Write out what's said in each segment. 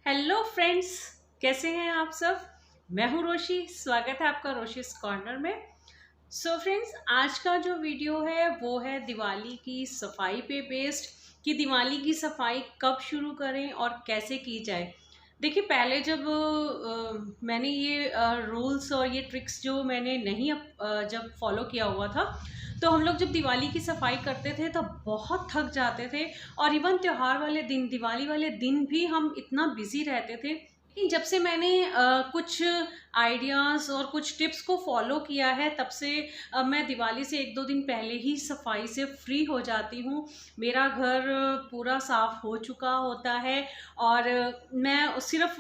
Hello friends, कैसे हैं आप सब। मैं हूं रोशी। स्वागत है आपका रोशीज कॉर्नर में। सो फ्रेंड्स, आज का जो वीडियो है वो है दिवाली की सफाई पे बेस्ड कि दिवाली की सफाई कब शुरू करें और कैसे की जाए। देखिए, पहले जब मैंने ये रूल्स और ये ट्रिक्स जो मैंने नहीं जब फॉलो किया हुआ था, तो हम लोग जब दिवाली की सफाई करते थे तब बहुत थक जाते थे। और इवन त्योहार वाले दिन, दिवाली वाले दिन भी हम इतना बिजी रहते थे। लेकिन जब से मैंने कुछ आइडियाज़ और कुछ टिप्स को फॉलो किया है, तब से अब मैं दिवाली से एक दो दिन पहले ही सफाई से फ्री हो जाती हूँ। मेरा घर पूरा साफ हो चुका होता है और मैं सिर्फ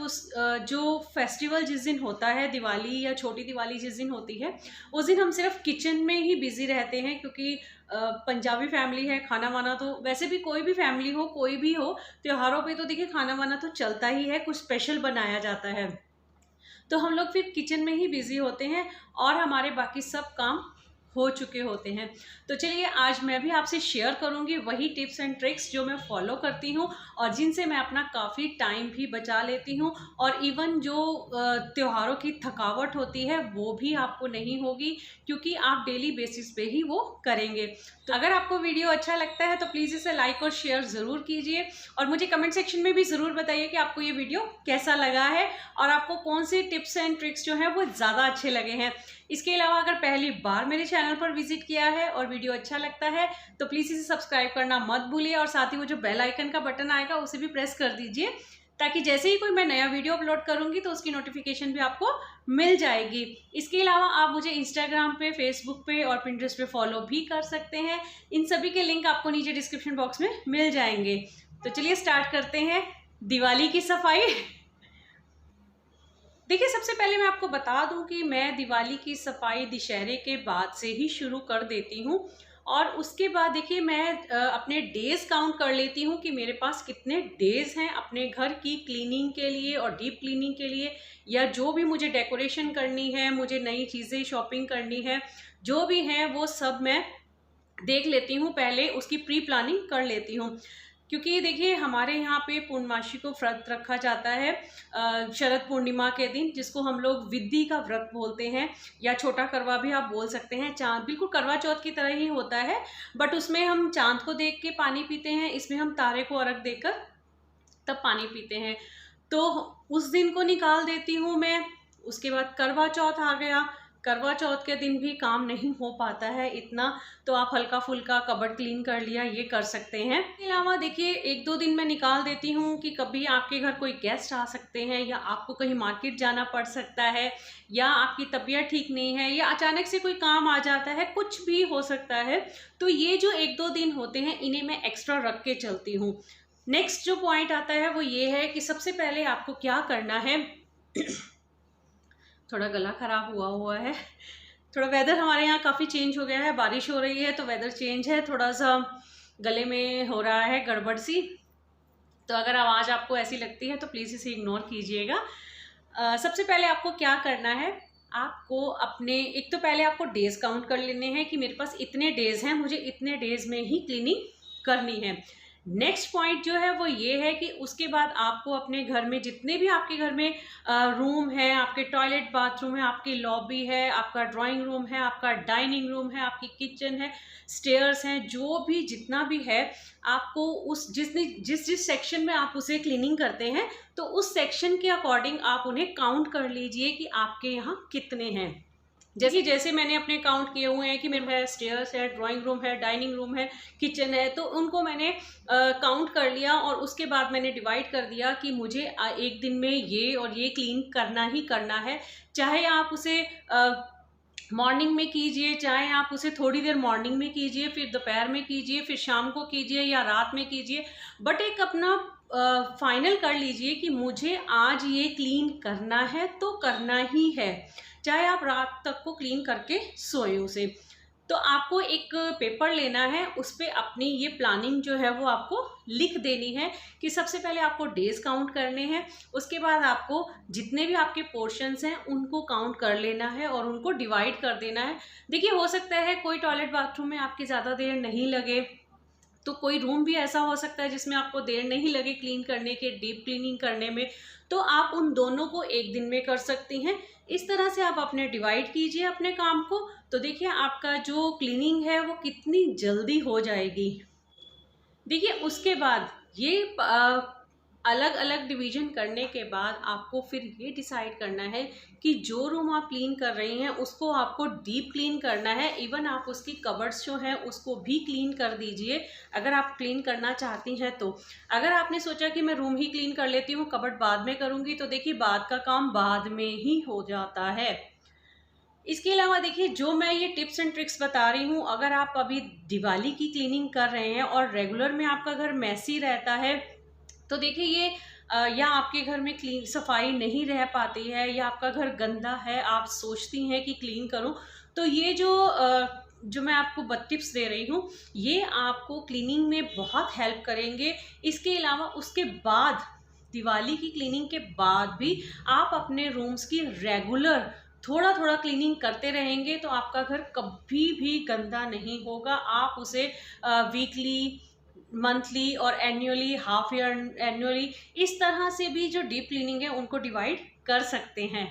जो फेस्टिवल जिस दिन होता है, दिवाली या छोटी दिवाली जिस दिन होती है, उस दिन हम सिर्फ किचन में ही बिजी रहते हैं। क्योंकि पंजाबी फैमिली है, खाना वाना तो वैसे भी कोई भी फैमिली हो, कोई भी हो, त्योहारों पे तो देखिए खाना वाना तो चलता ही है, कुछ स्पेशल बनाया जाता है। तो हम लोग फिर किचन में ही बिजी होते हैं और हमारे बाकी सब काम हो चुके होते हैं। तो चलिए, आज मैं भी आपसे शेयर करूंगी वही टिप्स एंड ट्रिक्स जो मैं फॉलो करती हूँ और जिनसे मैं अपना काफ़ी टाइम भी बचा लेती हूँ। और इवन जो त्योहारों की थकावट होती है वो भी आपको नहीं होगी, क्योंकि आप डेली बेसिस पे ही वो करेंगे। तो अगर आपको वीडियो अच्छा लगता है तो प्लीज़ इसे लाइक और शेयर ज़रूर कीजिए और मुझे कमेंट सेक्शन में भी ज़रूर बताइए कि आपको ये वीडियो कैसा लगा है और आपको कौन से टिप्स एंड ट्रिक्स जो हैं वो ज़्यादा अच्छे लगे हैं। इसके अलावा अगर पहली बार मेरे चैनल पर विजिट किया है और वीडियो अच्छा लगता है तो प्लीज़ इसे सब्सक्राइब करना मत भूलिए और साथ ही वो जो बेल आइकन का बटन आएगा उसे भी प्रेस कर दीजिए, ताकि जैसे ही कोई मैं नया वीडियो अपलोड करूंगी तो उसकी नोटिफिकेशन भी आपको मिल जाएगी। इसके अलावा आप मुझे इंस्टाग्राम पे, फेसबुक पे और पिंटरेस्ट पे फॉलो भी कर सकते हैं। इन सभी के लिंक आपको नीचे डिस्क्रिप्शन बॉक्स में मिल जाएंगे। तो चलिए स्टार्ट करते हैं दिवाली की सफाई। देखिए, सबसे पहले मैं आपको बता दूं कि मैं दिवाली की सफाई दशहरे के बाद से ही शुरू कर देती हूं। और उसके बाद देखिए, मैं अपने डेज काउंट कर लेती हूं कि मेरे पास कितने डेज हैं अपने घर की क्लीनिंग के लिए और डीप क्लीनिंग के लिए, या जो भी मुझे डेकोरेशन करनी है, मुझे नई चीज़ें शॉपिंग करनी है, जो भी है वो सब मैं देख लेती हूँ, पहले उसकी प्री प्लानिंग कर लेती हूँ। क्योंकि देखिए, हमारे यहाँ पे पूर्णमासी को व्रत रखा जाता है शरद पूर्णिमा के दिन, जिसको हम लोग विद्धि का व्रत बोलते हैं या छोटा करवा भी आप बोल सकते हैं। चांद बिल्कुल करवा चौथ की तरह ही होता है, बट उसमें हम चांद को देख के पानी पीते हैं, इसमें हम तारे को अर्घ देकर तब पानी पीते हैं। तो उस दिन को निकाल देती हूँ मैं। उसके बाद करवा चौथ आ गया। करवा चौथ के दिन भी काम नहीं हो पाता है इतना, तो आप हल्का फुल्का कबर्ड क्लीन कर लिया, ये कर सकते हैं। इसके अलावा देखिए, एक दो दिन मैं निकाल देती हूँ कि कभी आपके घर कोई गेस्ट आ सकते हैं, या आपको कहीं मार्केट जाना पड़ सकता है, या आपकी तबीयत ठीक नहीं है, या अचानक से कोई काम आ जाता है, कुछ भी हो सकता है। तो ये जो एक दो दिन होते हैं, इन्हें मैं एक्स्ट्रा रख के चलती हूँ। नेक्स्ट जो पॉइंट आता है वो ये है कि सबसे पहले आपको क्या करना है। थोड़ा गला खराब हुआ है, थोड़ा वेदर हमारे यहाँ काफ़ी चेंज हो गया है, बारिश हो रही है तो वेदर चेंज है, थोड़ा सा गले में हो रहा है गड़बड़ सी। तो अगर आवाज़ आपको ऐसी लगती है तो प्लीज़ इसे इग्नोर कीजिएगा। सबसे पहले आपको क्या करना है, आपको अपने एक तो पहले आपको डेज काउंट कर लेने हैं कि मेरे पास इतने डेज हैं, मुझे इतने डेज में ही क्लीनिंग करनी है। नेक्स्ट पॉइंट जो है वो ये है कि उसके बाद आपको अपने घर में जितने भी आपके घर में रूम है, आपके टॉयलेट बाथरूम है, आपकी लॉबी है, आपका ड्राइंग रूम है, आपका डाइनिंग रूम है, आपकी किचन है, स्टेयर्स हैं, जो भी जितना भी है, आपको उस जिस जिस सेक्शन में आप उसे क्लीनिंग करते हैं, तो उस सेक्शन के अकॉर्डिंग आप उन्हें काउंट कर लीजिए कि आपके यहाँ कितने हैं। जैसे मैंने अपने काउंट किए हुए हैं कि मेरे पास स्टेयर्स है, ड्राइंग रूम है, डाइनिंग रूम है, किचन है, तो उनको मैंने काउंट कर लिया और उसके बाद मैंने डिवाइड कर दिया कि मुझे एक दिन में ये और ये क्लीन करना ही करना है। चाहे आप उसे मॉर्निंग में कीजिए, चाहे आप उसे थोड़ी देर मॉर्निंग में कीजिए, फिर दोपहर में कीजिए, फिर शाम को कीजिए या रात में कीजिए, बट एक अपना फाइनल कर लीजिए कि मुझे आज ये क्लीन करना है तो करना ही है, चाहे आप रात तक को क्लीन करके सोए उसे। तो आपको एक पेपर लेना है, उस पर अपनी ये प्लानिंग जो है वो आपको लिख देनी है कि सबसे पहले आपको डेज काउंट करने हैं, उसके बाद आपको जितने भी आपके पोर्शंस हैं उनको काउंट कर लेना है और उनको डिवाइड कर देना है। देखिए, हो सकता है कोई टॉयलेट बाथरूम में आपकी ज़्यादा देर नहीं लगे, तो कोई रूम भी ऐसा हो सकता है जिसमें आपको देर नहीं लगे क्लीन करने के, डीप क्लीनिंग करने में, तो आप उन दोनों को एक दिन में कर सकती हैं। इस तरह से आप अपने डिवाइड कीजिए अपने काम को, तो देखिए आपका जो क्लीनिंग है वो कितनी जल्दी हो जाएगी। देखिए उसके बाद ये अलग अलग डिवीजन करने के बाद आपको फिर ये डिसाइड करना है कि जो रूम आप क्लीन कर रही हैं उसको आपको डीप क्लीन करना है। इवन आप उसकी कबर्ड्स जो हैं उसको भी क्लीन कर दीजिए अगर आप क्लीन करना चाहती हैं तो। अगर आपने सोचा कि मैं रूम ही क्लीन कर लेती हूँ, कबर्ड बाद में करूँगी, तो देखिए बाद का काम बाद में ही हो जाता है। इसके अलावा देखिए जो मैं ये टिप्स एंड ट्रिक्स बता रही हूँ, अगर आप अभी दिवाली की क्लीनिंग कर रहे हैं और रेगुलर में आपका घर मैसी रहता है, तो देखिए ये या आपके घर में क्लीन सफाई नहीं रह पाती है, या आपका घर गंदा है, आप सोचती हैं कि क्लीन करूं, तो ये जो मैं आपको टिप्स दे रही हूँ ये आपको क्लीनिंग में बहुत हेल्प करेंगे। इसके अलावा उसके बाद दिवाली की क्लीनिंग के बाद भी आप अपने रूम्स की रेगुलर थोड़ा थोड़ा क्लीनिंग करते रहेंगे तो आपका घर कभी भी गंदा नहीं होगा। आप उसे वीकली, मंथली और एनुअली, हाफ ईयर एनुअली, इस तरह से भी जो डीप क्लीनिंग है उनको डिवाइड कर सकते हैं।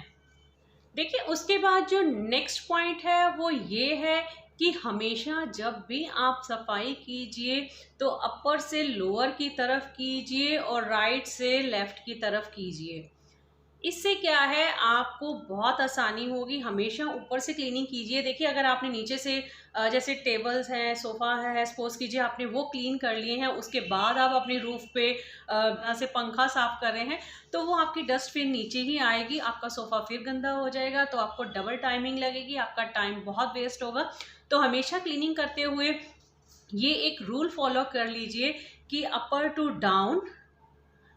देखिए उसके बाद जो नेक्स्ट पॉइंट है वो ये है कि हमेशा जब भी आप सफाई कीजिए तो अपर से लोअर की तरफ कीजिए और राइट से लेफ्ट की तरफ कीजिए। इससे क्या है, आपको बहुत आसानी होगी। हमेशा ऊपर से क्लीनिंग कीजिए। देखिए अगर आपने नीचे से जैसे टेबल्स हैं, सोफ़ा है, सपोज कीजिए आपने वो क्लीन कर लिए हैं, उसके बाद आप अपनी रूफ पे यहाँ से पंखा साफ कर रहे हैं, तो वो आपकी डस्ट फिर नीचे ही आएगी, आपका सोफ़ा फिर गंदा हो जाएगा, तो आपको डबल टाइमिंग लगेगी, आपका टाइम बहुत वेस्ट होगा। तो हमेशा क्लीनिंग करते हुए ये एक रूल फॉलो कर लीजिए कि अपर टू डाउन,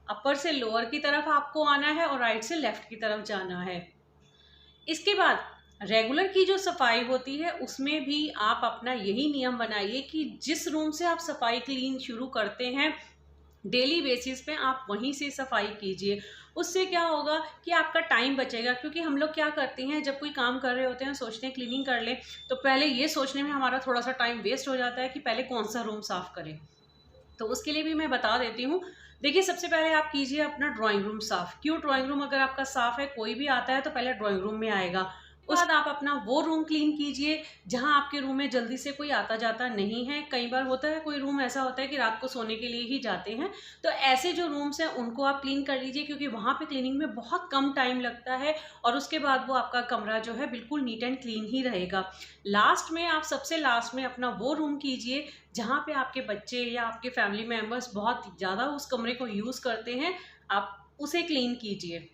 अपर से लोअर की तरफ आपको आना है और राइट से लेफ्ट की तरफ जाना है। इसके बाद रेगुलर की जो सफाई होती है उसमें भी आप अपना यही नियम बनाइए कि जिस रूम से आप सफाई क्लीन शुरू करते हैं डेली बेसिस पे आप वहीं से सफाई कीजिए। उससे क्या होगा कि आपका टाइम बचेगा, क्योंकि हम लोग क्या करते हैं जब कोई काम कर रहे होते हैं सोचते हैं क्लीनिंग कर लें, तो पहले ये सोचने में हमारा थोड़ा सा टाइम वेस्ट हो जाता है कि पहले कौन सा रूम साफ करें। तो उसके लिए भी मैं बता देती हूँ। देखिए सबसे पहले आप कीजिए अपना ड्राइंग रूम साफ। क्यों ड्राइंग रूम अगर आपका साफ है, कोई भी आता है तो पहले ड्राइंग रूम में आएगा। उसके बाद आप अपना वो रूम क्लीन कीजिए जहां आपके रूम में जल्दी से कोई आता जाता नहीं है। कई बार होता है कोई रूम ऐसा होता है कि रात को सोने के लिए ही जाते हैं, तो ऐसे जो रूम्स हैं उनको आप क्लीन कर लीजिए, क्योंकि वहां पे क्लीनिंग में बहुत कम टाइम लगता है और उसके बाद वो आपका कमरा जो है बिल्कुल नीट एंड क्लीन ही रहेगा। लास्ट में आप सबसे लास्ट में अपना वो रूम कीजिए जहाँ पे आपके बच्चे या आपके फैमिली मेम्बर्स बहुत ज़्यादा उस कमरे को यूज़ करते हैं, आप उसे क्लीन कीजिए।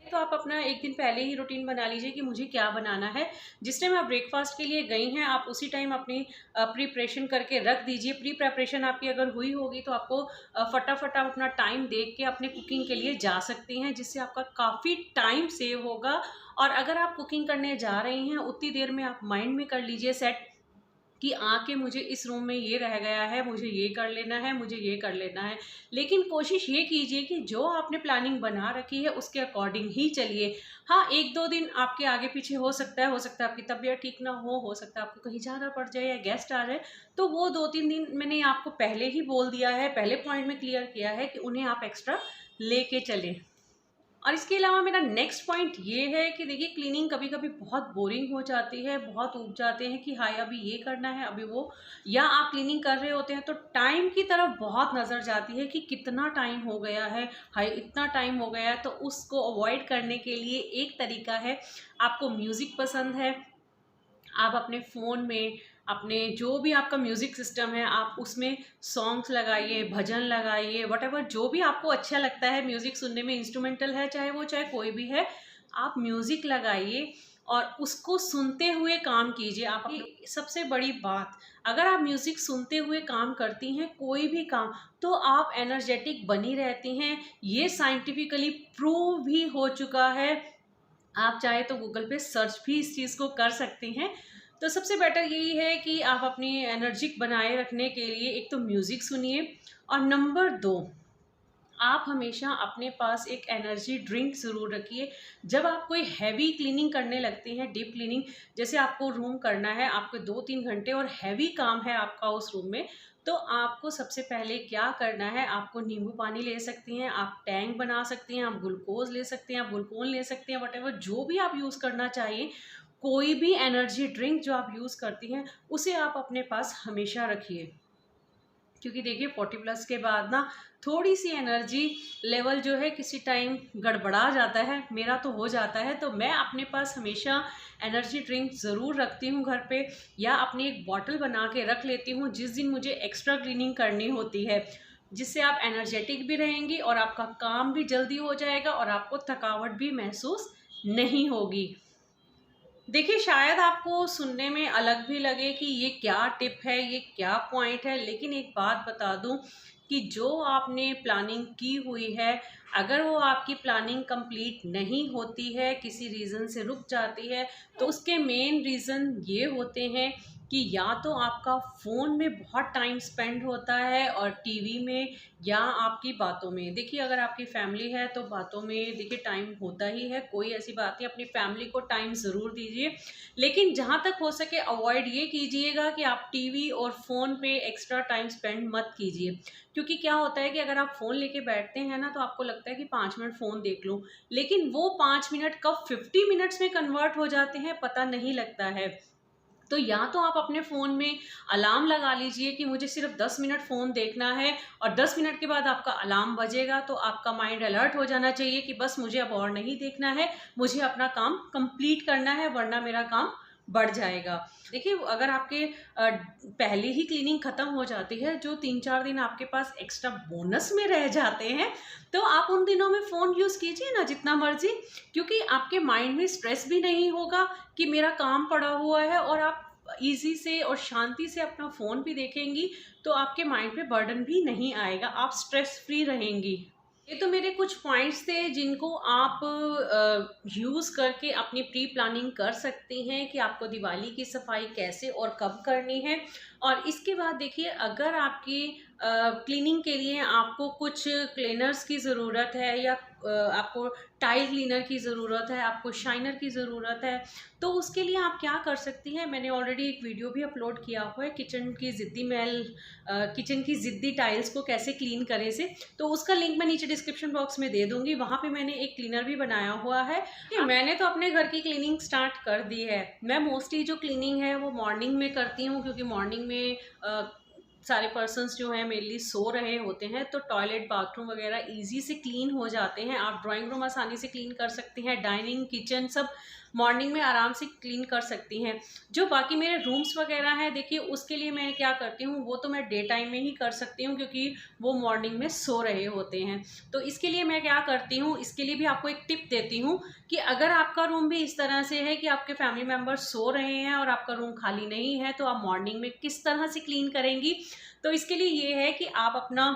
तो आप अपना एक दिन पहले ही रूटीन बना लीजिए कि मुझे क्या बनाना है। जिस टाइम आप ब्रेकफास्ट के लिए गई हैं आप उसी टाइम अपनी प्रिपरेशन करके रख दीजिए। प्री प्रेपरेशन आपकी अगर हुई होगी तो आपको फटाफट आप अपना टाइम देख के अपने कुकिंग के लिए जा सकती हैं, जिससे आपका काफ़ी टाइम सेव होगा। और अगर आप कुकिंग करने जा रही हैं उतनी देर में आप माइंड में कर लीजिए सेट कि आके मुझे इस रूम में ये रह गया है, मुझे ये कर लेना है, मुझे ये कर लेना है। लेकिन कोशिश ये कीजिए कि जो आपने प्लानिंग बना रखी है उसके अकॉर्डिंग ही चलिए। हाँ, 1-2 दिन आपके आगे पीछे हो सकता है आपकी तबीयत ठीक ना हो सकता है आपको कहीं जाना पड़ जाए या गेस्ट आ जाए, तो वो 2-3 दिन मैंने आपको पहले ही बोल दिया है, पहले पॉइंट में क्लियर किया है कि उन्हें आप एक्स्ट्रा लेके चलें। और इसके अलावा मेरा नेक्स्ट पॉइंट ये है कि देखिए क्लीनिंग कभी कभी बहुत बोरिंग हो जाती है, बहुत ऊब जाते हैं कि हाय अभी ये करना है अभी वो, या आप क्लीनिंग कर रहे होते हैं तो टाइम की तरफ बहुत नज़र जाती है कि कितना टाइम हो गया है, हाय इतना टाइम हो गया है। तो उसको अवॉइड करने के लिए एक तरीका है, आपको म्यूज़िक पसंद है, आप अपने फ़ोन में अपने जो भी आपका म्यूज़िक सिस्टम है आप उसमें सॉन्ग्स लगाइए, भजन लगाइए, व्हाटएवर जो भी आपको अच्छा लगता है म्यूज़िक सुनने में, इंस्ट्रूमेंटल है चाहे वो चाहे कोई भी है, आप म्यूज़िक लगाइए और उसको सुनते हुए काम कीजिए। आप सबसे बड़ी बात, अगर आप म्यूज़िक सुनते हुए काम करती हैं कोई भी काम, तो आप एनर्जेटिक बनी रहती हैं। ये साइंटिफिकली प्रूव भी हो चुका है। आप चाहे तो गूगल पे सर्च भी इस चीज़ को कर सकती हैं। तो सबसे बेटर यही है कि आप अपनी एनर्जिक बनाए रखने के लिए एक तो म्यूज़िक सुनिए, और नंबर 2, आप हमेशा अपने पास एक एनर्जी ड्रिंक ज़रूर रखिए। जब आप कोई हैवी क्लीनिंग करने लगते हैं, डीप क्लीनिंग, जैसे आपको रूम करना है, आपको 2-3 घंटे और हैवी काम है आपका उस रूम में, तो आपको सबसे पहले क्या करना है, आपको नींबू पानी ले सकती हैं, आप टैंक बना सकती हैं, आप ग्लूकोज ले सकते हैं, आप ग्लूकोन ले सकते हैं, वटेवर जो भी आप यूज़ करना चाहिए। कोई भी एनर्जी ड्रिंक जो आप यूज़ करती हैं उसे आप अपने पास हमेशा रखिए, क्योंकि देखिए 40 प्लस के बाद ना थोड़ी सी एनर्जी लेवल जो है किसी टाइम गड़बड़ा जाता है, मेरा तो हो जाता है। तो मैं अपने पास हमेशा एनर्जी ड्रिंक ज़रूर रखती हूँ घर पे, या अपनी एक बॉटल बना के रख लेती हूँ जिस दिन मुझे एक्स्ट्रा क्लीनिंग करनी होती है, जिससे आप एनर्जेटिक भी रहेंगी और आपका काम भी जल्दी हो जाएगा और आपको थकावट भी महसूस नहीं होगी। देखिए, शायद आपको सुनने में अलग भी लगे कि ये क्या टिप है, ये क्या पॉइंट है, लेकिन एक बात बता दूं कि जो आपने प्लानिंग की हुई है, अगर वो आपकी प्लानिंग कंप्लीट नहीं होती है, किसी रीज़न से रुक जाती है, तो उसके मेन रीज़न ये होते हैं कि या तो आपका फ़ोन में बहुत टाइम स्पेंड होता है और टीवी में, या आपकी बातों में। देखिए, अगर आपकी फैमिली है तो बातों में देखिए टाइम होता ही है, कोई ऐसी बात नहीं, अपनी फैमिली को टाइम ज़रूर दीजिए। लेकिन जहाँ तक हो सके अवॉइड ये कीजिएगा कि आप टीवी और फ़ोन पे एक्स्ट्रा टाइम स्पेंड मत कीजिए, क्योंकि क्या होता है कि अगर आप फ़ोन लेके बैठते हैं ना, तो आपको लगता है कि 5 मिनट फ़ोन देख लूँ, लेकिन वो 5 मिनट कब 50 मिनट्स में कन्वर्ट हो जाते हैं पता नहीं लगता है। तो या तो आप अपने फ़ोन में अलार्म लगा लीजिए कि मुझे सिर्फ 10 मिनट फ़ोन देखना है, और 10 मिनट के बाद आपका अलार्म बजेगा तो आपका माइंड अलर्ट हो जाना चाहिए कि बस मुझे अब और नहीं देखना है, मुझे अपना काम कंप्लीट करना है, वरना मेरा काम बढ़ जाएगा। देखिए, अगर आपके पहले ही क्लीनिंग ख़त्म हो जाती है, जो 3-4 दिन आपके पास एक्स्ट्रा बोनस में रह जाते हैं, तो आप उन दिनों में फ़ोन यूज़ कीजिए ना जितना मर्ज़ी, क्योंकि आपके माइंड में स्ट्रेस भी नहीं होगा कि मेरा काम पड़ा हुआ है, और आप ईज़ी से और शांति से अपना फ़ोन भी देखेंगी, तो आपके माइंड पे बर्डन भी नहीं आएगा, आप स्ट्रेस फ्री रहेंगी। ये तो मेरे कुछ पॉइंट्स थे जिनको आप यूज़ करके अपनी प्री प्लानिंग कर सकती हैं कि आपको दिवाली की सफाई कैसे और कब करनी है। और इसके बाद देखिए, अगर आपकी क्लीनिंग के लिए आपको कुछ क्लीनर्स की ज़रूरत है, या आपको टाइल क्लीनर की ज़रूरत है, आपको शाइनर की ज़रूरत है, तो उसके लिए आप क्या कर सकती हैं। मैंने ऑलरेडी एक वीडियो भी अपलोड किया हुआ है, किचन की ज़िद्दी टाइल्स को कैसे क्लीन करें से, तो उसका लिंक मैं नीचे डिस्क्रिप्शन बॉक्स में दे दूँगी। वहाँ पे मैंने एक क्लीनर भी बनाया हुआ है। मैंने तो अपने घर की क्लीनिंग स्टार्ट कर दी है। मैं मोस्टली जो क्लीनिंग है वो मॉर्निंग में करती हूँ, क्योंकि मॉर्निंग में सारे पर्सन्स जो हैं मेनली सो रहे होते हैं, तो टॉयलेट, बाथरूम वगैरह ईज़ी से क्लीन हो जाते हैं। आप ड्राइंग रूम आसानी से क्लीन कर सकती हैं, डाइनिंग, किचन सब मॉर्निंग में आराम से क्लीन कर सकती हैं। जो बाकी मेरे रूम्स वगैरह हैं, देखिए उसके लिए मैं क्या करती हूँ, वो तो मैं डे टाइम में ही कर सकती हूँ, क्योंकि वो मॉर्निंग में सो रहे होते हैं। तो इसके लिए मैं क्या करती हूँ, इसके लिए भी आपको एक टिप देती हूँ कि अगर आपका रूम भी इस तरह से है कि आपके फैमिली मेम्बर्स सो रहे हैं और आपका रूम खाली नहीं है, तो आप मॉर्निंग में किस तरह से क्लीन करेंगी। तो इसके लिए ये है कि आप अपना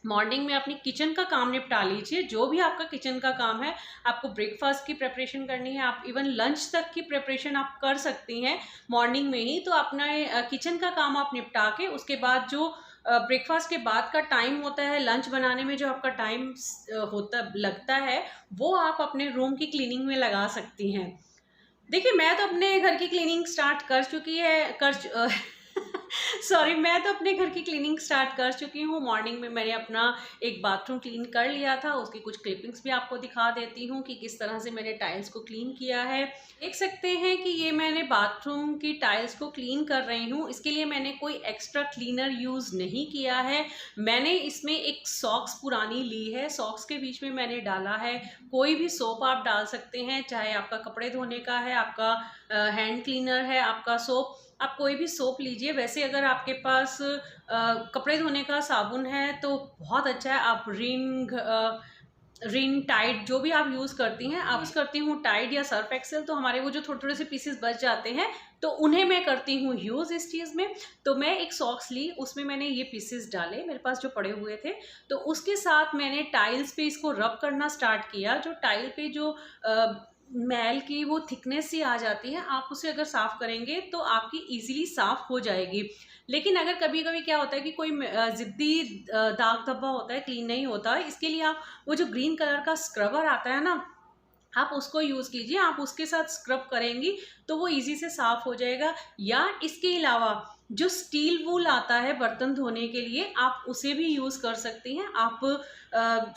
मॉर्निंग में अपनी किचन का काम निपटा लीजिए, जो भी आपका किचन का काम है। आपको ब्रेकफास्ट की प्रिपरेशन करनी है, आप इवन लंच तक की प्रिपरेशन आप कर सकती हैं मॉर्निंग में ही। तो अपना किचन का काम आप निपटा के, उसके बाद जो ब्रेकफास्ट के बाद का टाइम होता है, लंच बनाने में जो आपका टाइम लगता है, वो आप अपने रूम की क्लीनिंग में लगा सकती हैं। देखिए, मैं तो अपने घर की क्लीनिंग स्टार्ट कर चुकी है कर सॉरी, मैं तो अपने घर की क्लीनिंग स्टार्ट कर चुकी हूँ। मॉर्निंग में मैंने अपना एक बाथरूम क्लीन कर लिया था, उसकी कुछ क्लिपिंग्स भी आपको दिखा देती हूँ कि किस तरह से मैंने टाइल्स को क्लीन किया है। देख सकते हैं कि ये मैंने बाथरूम की टाइल्स को क्लीन कर रही हूँ। इसके लिए मैंने कोई एक्स्ट्रा क्लीनर यूज़ नहीं किया है। मैंने इसमें एक सॉक्स पुरानी ली है, सॉक्स के बीच में मैंने डाला है। कोई भी सोप आप डाल सकते हैं, चाहे आपका कपड़े धोने का है, आपका हैंड क्लीनर है, आपका सोप, आप कोई भी सोप लीजिए। वैसे अगर आपके पास कपड़े धोने का साबुन है तो बहुत अच्छा है। आप रिन टाइड जो भी आप यूज़ करती हैं, आप करती हूँ टाइड या सर्फ एक्सेल, तो हमारे वो जो थोड़े थोड़े से पीसेस बच जाते हैं, तो उन्हें मैं करती हूँ यूज़ इस चीज़ में। तो मैं एक सॉक्स ली, उसमें मैंने ये पीसेस डाले मेरे पास जो पड़े हुए थे, तो उसके साथ मैंने टाइल्स पे इसको रब करना स्टार्ट किया। जो टाइल पे जो मैल की वो थिकनेस सी आ जाती है, आप उसे अगर साफ़ करेंगे तो आपकी इजीली साफ़ हो जाएगी। लेकिन अगर कभी-कभी क्या होता है कि कोई ज़िद्दी दाग धब्बा होता है, क्लीन नहीं होता है, इसके लिए आप वो जो ग्रीन कलर का स्क्रबर आता है ना, आप उसको यूज़ कीजिए। आप उसके साथ स्क्रब करेंगी तो वो ईज़ी से साफ़ हो जाएगा। या इसके अलावा जो स्टील वूल आता है बर्तन धोने के लिए, आप उसे भी यूज़ कर सकती हैं। आप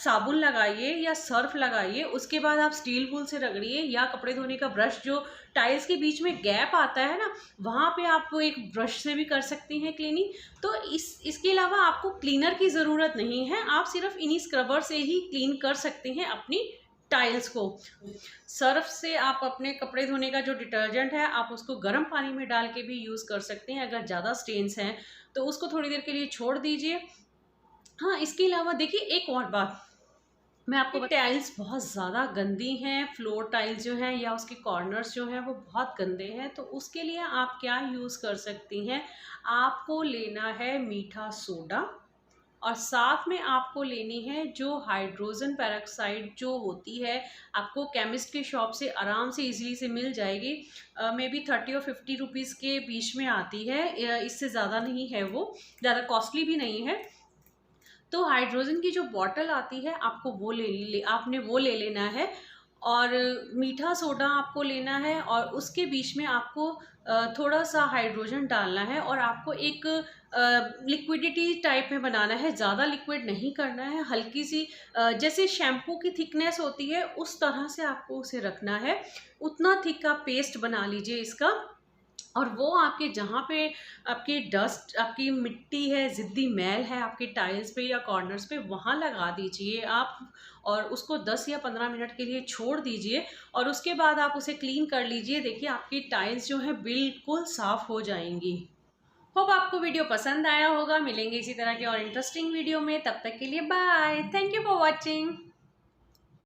साबुन लगाइए या सर्फ लगाइए, उसके बाद आप स्टील वूल से रगड़िए, या कपड़े धोने का ब्रश, जो टाइल्स के बीच में गैप आता है ना, वहाँ पे आप एक ब्रश से भी कर सकती हैं क्लीनिंग। तो इसके अलावा आपको क्लीनर की ज़रूरत नहीं है, आप सिर्फ इन्हीं स्क्रबर से ही क्लीन कर सकते हैं अपनी टाइल्स को। सर्फ से आप अपने कपड़े धोने का जो डिटर्जेंट है, आप उसको गर्म पानी में डाल के भी यूज़ कर सकते हैं। अगर ज़्यादा स्टेन्स हैं तो उसको थोड़ी देर के लिए छोड़ दीजिए। हाँ, इसके अलावा देखिए एक और बात मैं आपको टाइल्स बहुत ज़्यादा गंदी हैं, फ्लोर टाइल्स जो हैं या उसके कॉर्नर्स जो हैं वो बहुत गंदे हैं, तो उसके लिए आप क्या यूज़ कर सकती हैं, आपको लेना है मीठा सोडा, और साथ में आपको लेनी है जो हाइड्रोजन पेरोक्साइड जो होती है, आपको केमिस्ट की शॉप से आराम से इजीली से मिल जाएगी। मे बी 30 और 50 रुपीज़ के बीच में आती है, इससे ज़्यादा नहीं है, वो ज़्यादा कॉस्टली भी नहीं है। तो हाइड्रोजन की जो बॉटल आती है, आपको वो आपने वो ले लेना है, और मीठा सोडा आपको लेना है, और उसके बीच में आपको थोड़ा सा हाइड्रोजन डालना है, और आपको एक लिक्विडिटी टाइप में बनाना है। ज़्यादा लिक्विड नहीं करना है, हल्की सी जैसे शैम्पू की थिकनेस होती है उस तरह से आपको उसे रखना है। उतना थिक आप पेस्ट बना लीजिए इसका, और वो आपके जहाँ पे आपकी डस्ट, आपकी मिट्टी है, ज़िद्दी मैल है आपके टाइल्स पे या कॉर्नर्स पे, वहाँ लगा दीजिए आप, और उसको 10 या 15 मिनट के लिए छोड़ दीजिए, और उसके बाद आप उसे क्लीन कर लीजिए। देखिए आपकी टाइल्स जो है बिल्कुल साफ़ हो जाएंगी। होप आपको वीडियो पसंद आया होगा। मिलेंगे इसी तरह के और इंटरेस्टिंग वीडियो में, तब तक के लिए bye, thank you for watching.